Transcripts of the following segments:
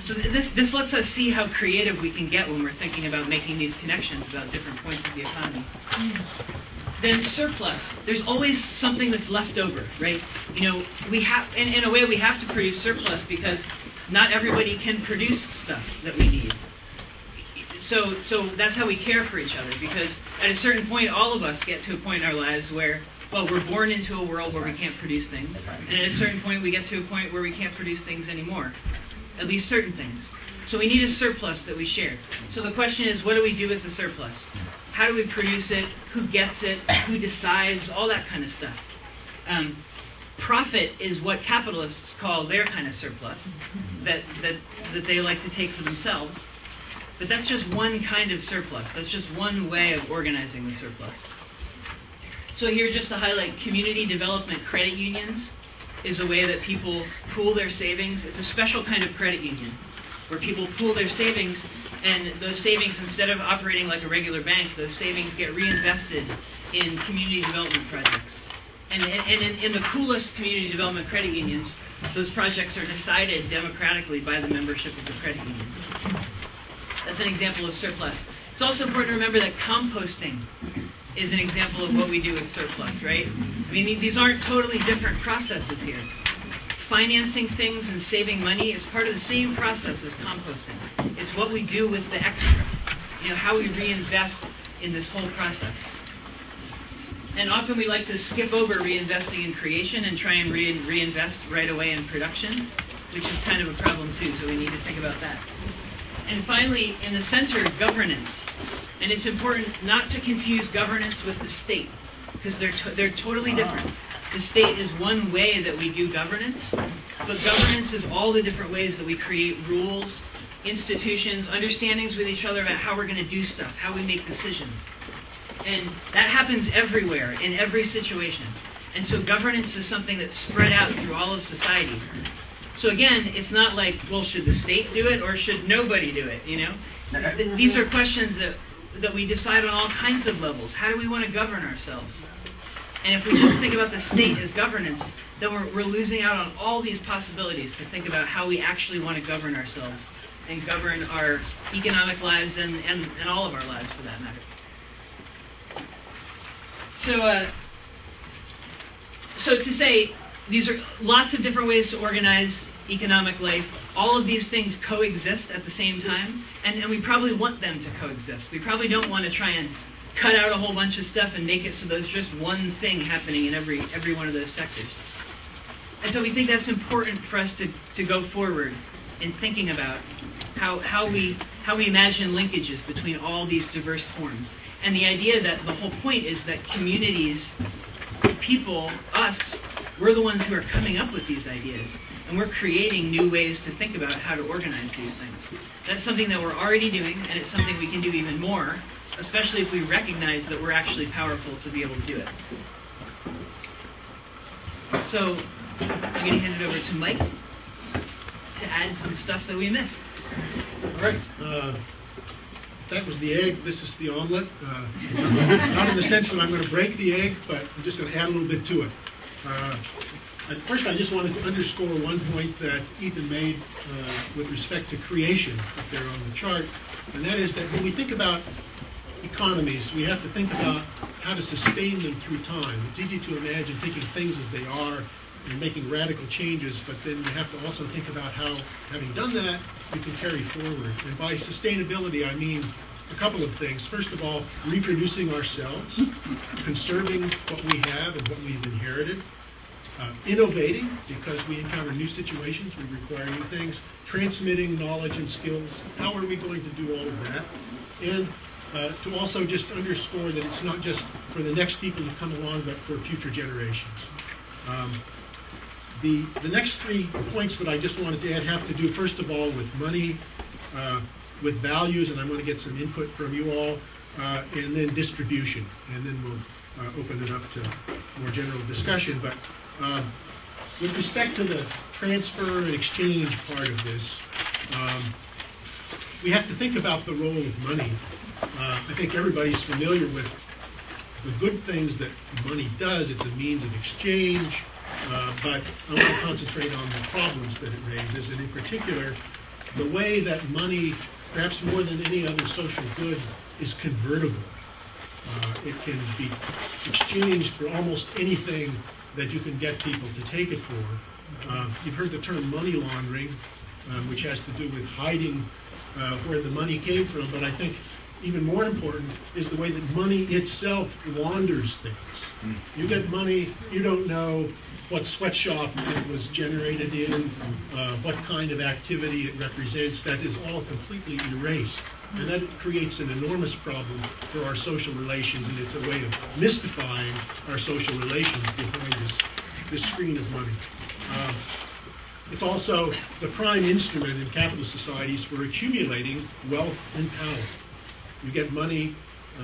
So this lets us see how creative we can get when we're thinking about making these connections about different points of the economy. Then surplus. There's always something that's left over, right? You know, we have, in a way, we have to produce surplus because not everybody can produce stuff that we need. So that's how we care for each other, because at a certain point, all of us get to a point in our lives where, well, we're born into a world where we can't produce things, and at a certain point, we get to a point where we can't produce things anymore, at least certain things. So we need a surplus that we share. So the question is, what do we do with the surplus? How do we produce it? Who gets it? Who decides? All that kind of stuff. Profit is what capitalists call their kind of surplus that they like to take for themselves. But that's just one kind of surplus. That's just one way of organizing the surplus. So here, just to highlight, community development credit unions is a way that people pool their savings. It's a special kind of credit union where people pool their savings, and those savings, instead of operating like a regular bank, those savings get reinvested in community development projects. And in the coolest community development credit unions, those projects are decided democratically by the membership of the credit union. That's an example of surplus. It's also important to remember that composting is an example of what we do with surplus, right? I mean, these aren't totally different processes here. Financing things and saving money is part of the same process as composting. It's what we do with the extra, you know, how we reinvest in this whole process. And often we like to skip over reinvesting in creation and try and reinvest right away in production, which is kind of a problem too, so we need to think about that. And finally, in the center, governance. And it's important not to confuse governance with the state, because they're totally different. The state is one way that we do governance, but governance is all the different ways that we create rules, institutions, understandings with each other about how we're going to do stuff, how we make decisions. And that happens everywhere, in every situation. And so governance is something that's spread out through all of society. So again, it's not like, well, should the state do it or should nobody do it, you know? These are questions that we decide on all kinds of levels. How do we want to govern ourselves? And if we just think about the state as governance, then we're losing out on all these possibilities to think about how we actually want to govern ourselves and govern our economic lives and all of our lives for that matter. So to say, these are lots of different ways to organize economic life. All of these things coexist at the same time, and we probably want them to coexist. We probably don't want to try and cut out a whole bunch of stuff and make it so there's just one thing happening in every one of those sectors. And so we think that's important for us to go forward in thinking about how we imagine linkages between all these diverse forms. And the idea that the whole point is that communities, people, us, we're the ones who are coming up with these ideas. And we're creating new ways to think about how to organize these things. That's something that we're already doing, and it's something we can do even more, especially if we recognize that we're actually powerful to be able to do it. So I'm going to hand it over to Mike to add some stuff that we missed. All right. That was the egg. This is the omelet. Not in the sense that I'm going to break the egg, but I'm just going to add a little bit to it. First, I just wanted to underscore one point that Ethan made with respect to creation up there on the chart, and that is that when we think about economies, we have to think about how to sustain them through time. It's easy to imagine taking things as they are and making radical changes, but then you have to also think about how, having done that, you can carry forward. And by sustainability, I mean a couple of things. First of all, reproducing ourselves, conserving what we have and what we've inherited, innovating because we encounter new situations, we require new things, transmitting knowledge and skills. How are we going to do all of that? And to also just underscore that it's not just for the next people to come along, but for future generations. The next 3 points that I just wanted to add have to do, first of all, with money, with values, and I'm going to get some input from you all, and then distribution. And then we'll open it up to more general discussion. But with respect to the transfer and exchange part of this, we have to think about the role of money. I think everybody's familiar with the good things that money does. It's a means of exchange, but I want to concentrate on the problems that it raises, and in particular, the way that money, perhaps more than any other social good, is convertible. It can be exchanged for almost anything that you can get people to take it for. You've heard the term money laundering, which has to do with hiding where the money came from, but I think even more important is the way that money itself launders things. You get money, you don't know what sweatshop it was generated in, what kind of activity it represents. That is all completely erased. And that creates an enormous problem for our social relations, and it's a way of mystifying our social relations behind this screen of money. It's also the prime instrument in capitalist societies for accumulating wealth and power. You get money,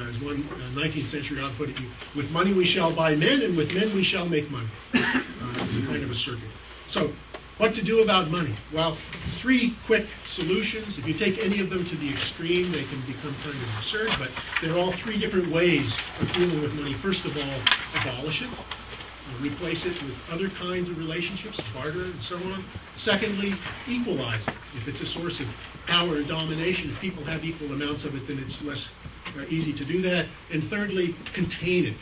as one 19th century author put it, with money we shall buy men, and with men we shall make money. It's a kind of a circuit. So, what to do about money? Well, 3 quick solutions. If you take any of them to the extreme, they can become kind of absurd, but they're all 3 different ways of dealing with money. First of all, abolish it. Replace it with other kinds of relationships, barter and so on. Secondly, equalize it. If it's a source of power and domination, if people have equal amounts of it, then it's less easy to do that. And thirdly, contain it.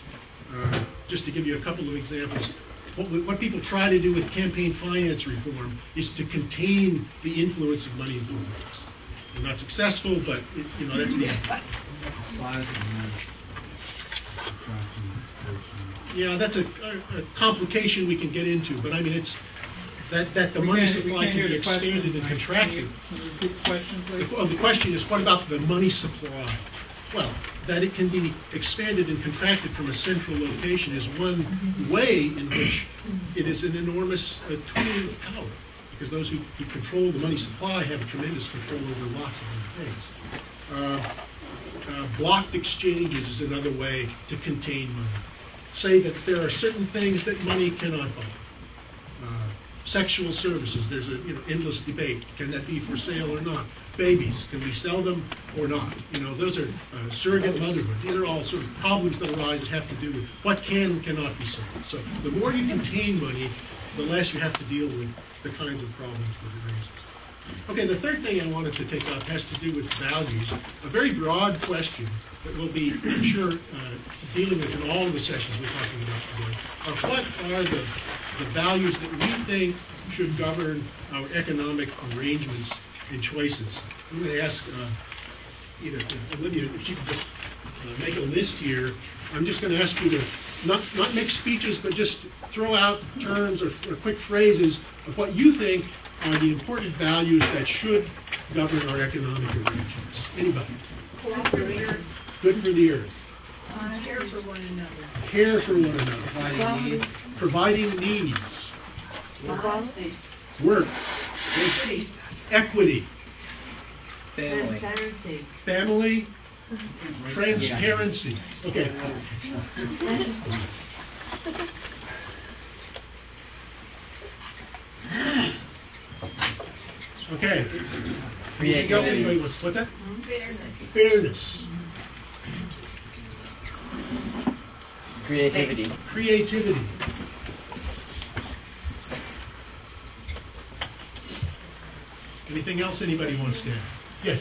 Just to give you a couple of examples, what people try to do with campaign finance reform is to contain the influence of money in politics. They're not successful, but that's the effort. Yeah, that's a complication we can get into, but I mean, it's that the money supply can be expanded and contracted. The question is, what about the money supply? Well, that it can be expanded and contracted from a central location is one way in which it is an enormous tool of power, because those who control the money supply have a tremendous control over lots of other things. Blocked exchanges is another way to contain money. Say that there are certain things that money cannot buy. Sexual services, there's an endless debate. Can that be for sale or not? Babies, can we sell them or not? Those are surrogate motherhood. These are all sort of problems that arise that have to do with what can and cannot be sold. So the more you contain money, the less you have to deal with the kinds of problems that it raises. Okay, the third thing I wanted to take up has to do with values. A very broad question that we'll be, I'm sure, dealing with in all of the sessions we're talking about today. What are the values that we think should govern our economic arrangements and choices? I'm going to ask either Olivia if she could just make a list here. I'm just going to ask you to not make speeches, but just throw out terms or quick phrases of what you think are the important values that should govern our economic arrangements. Anybody? Good for the earth. Care for one another. Care for one another. Providing needs. Work. Equity. Family. Transparency. Okay. Okay. Anything else anybody wants? What's that? Fairness. Creativity. Anything else anybody wants to add? Yes.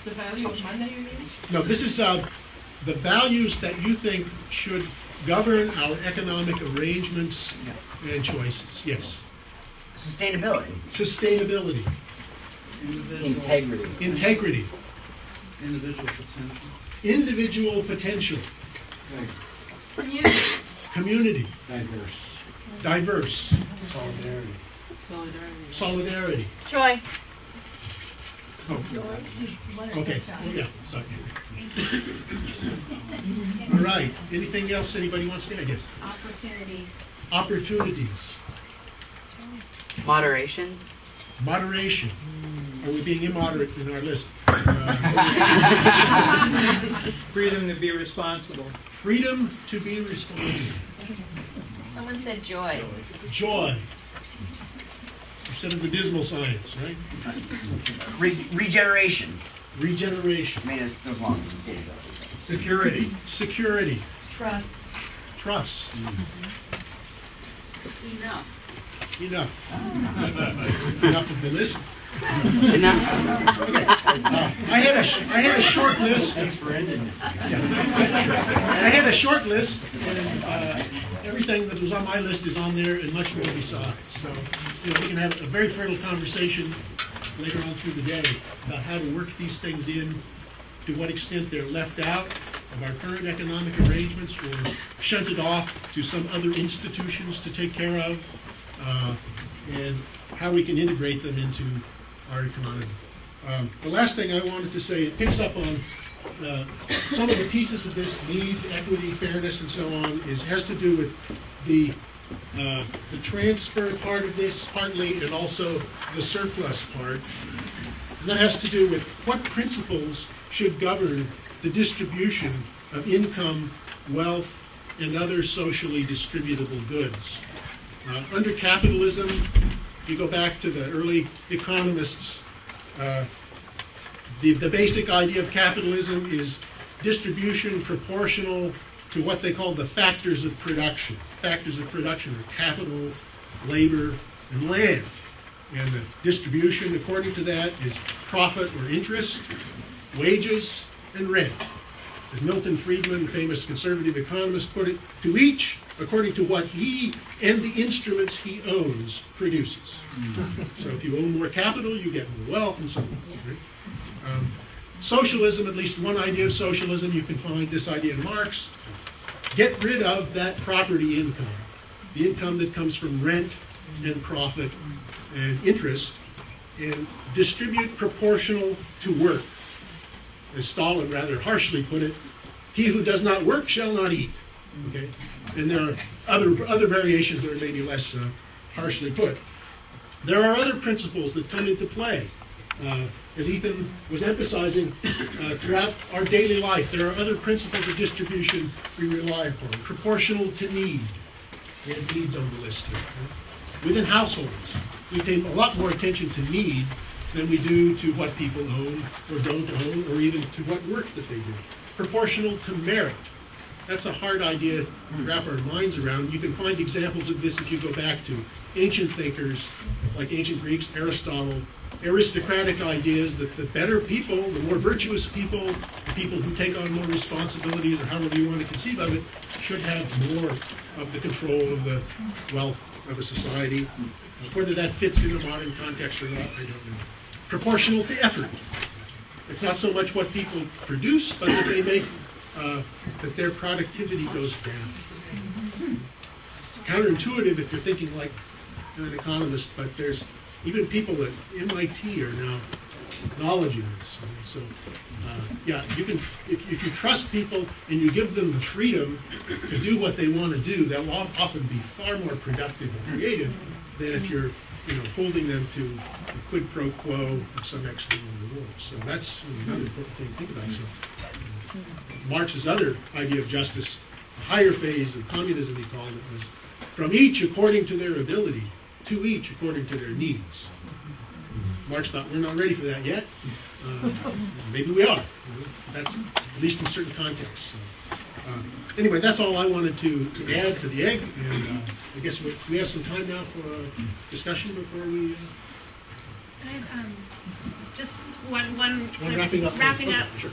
The value of money, you mean? No, this is the values that you think should govern our economic arrangements and choices. Yes. Sustainability. Integrity. Individual potential. Community. Diverse. Solidarity. Joy. Oh, okay. Yeah. Sorry. All right. Anything else anybody wants to add? Yes. Opportunities. Moderation. Are we being immoderate in our list? Freedom to be responsible. Freedom to be responsible. Someone said joy. Joy. Instead of the dismal science, right? Regeneration. I mean, it goes along with sustainability. Security. Trust. Enough. Enough of the list. I had a short list. I had a short list, and everything that was on my list is on there, and much more besides. So, we can have a very fertile conversation later on through the day about how to work these things in, to what extent they're left out of our current economic arrangements or shunted off to some other institutions to take care of, and how we can integrate them into our economy. The last thing I wanted to say, it picks up on some of the pieces of this, needs, equity, fairness, and so on, has to do with the transfer part of this partly, and also the surplus part. And that has to do with what principles should govern the distribution of income, wealth, and other socially distributable goods. Under capitalism, you go back to the early economists, the basic idea of capitalism is distribution proportional to what they call the factors of production. Factors of production are capital, labor, and land. And the distribution, according to that, is profit or interest, wages, and rent. As Milton Friedman, famous conservative economist, put it, to each according to what he and the instruments he owns produces. So if you own more capital, you get more wealth, and so on. Right? Socialism, at least one idea of socialism, you can find this idea in Marx. Get rid of that property income, the income that comes from rent and profit and interest, and distribute proportional to work. As Stalin rather harshly put it, he who does not work shall not eat. Okay? And there are other variations that are maybe less harshly put. There are other principles that come into play. As Ethan was emphasizing, throughout our daily life, there are other principles of distribution we rely upon. Proportional to need. We have needs on the list here. Right? Within households, we pay a lot more attention to need than we do to what people own or don't own, or even to what work that they do. Proportional to merit. That's a hard idea to wrap our minds around. You can find examples of this if you go back to ancient thinkers, like ancient Greeks, Aristotle, aristocratic ideas that the better people, the more virtuous people, the people who take on more responsibilities, or however you want to conceive of it, should have more of the control of the wealth of a society. Whether that fits in a modern context or not, I don't know. Proportional to effort. It's not so much what people produce, but that they make, that their productivity goes down. Counterintuitive if you're thinking like an economist, but there's even people at MIT are now acknowledging this. So, yeah, you can, if you trust people and you give them the freedom to do what they want to do, they'll often be far more productive and creative than if you're, holding them to a quid pro quo of some external reward. So that's another important thing to think about. So, Marx's other idea of justice, a higher phase of communism, he called it, was from each according to their ability, to each according to their needs. Marx thought, we're not ready for that yet. Maybe we are. That's at least in certain contexts. So, anyway, that's all I wanted to add to the egg. And I guess we have some time now for a discussion before we... Just one wrapping up. Wrapping up. Sure.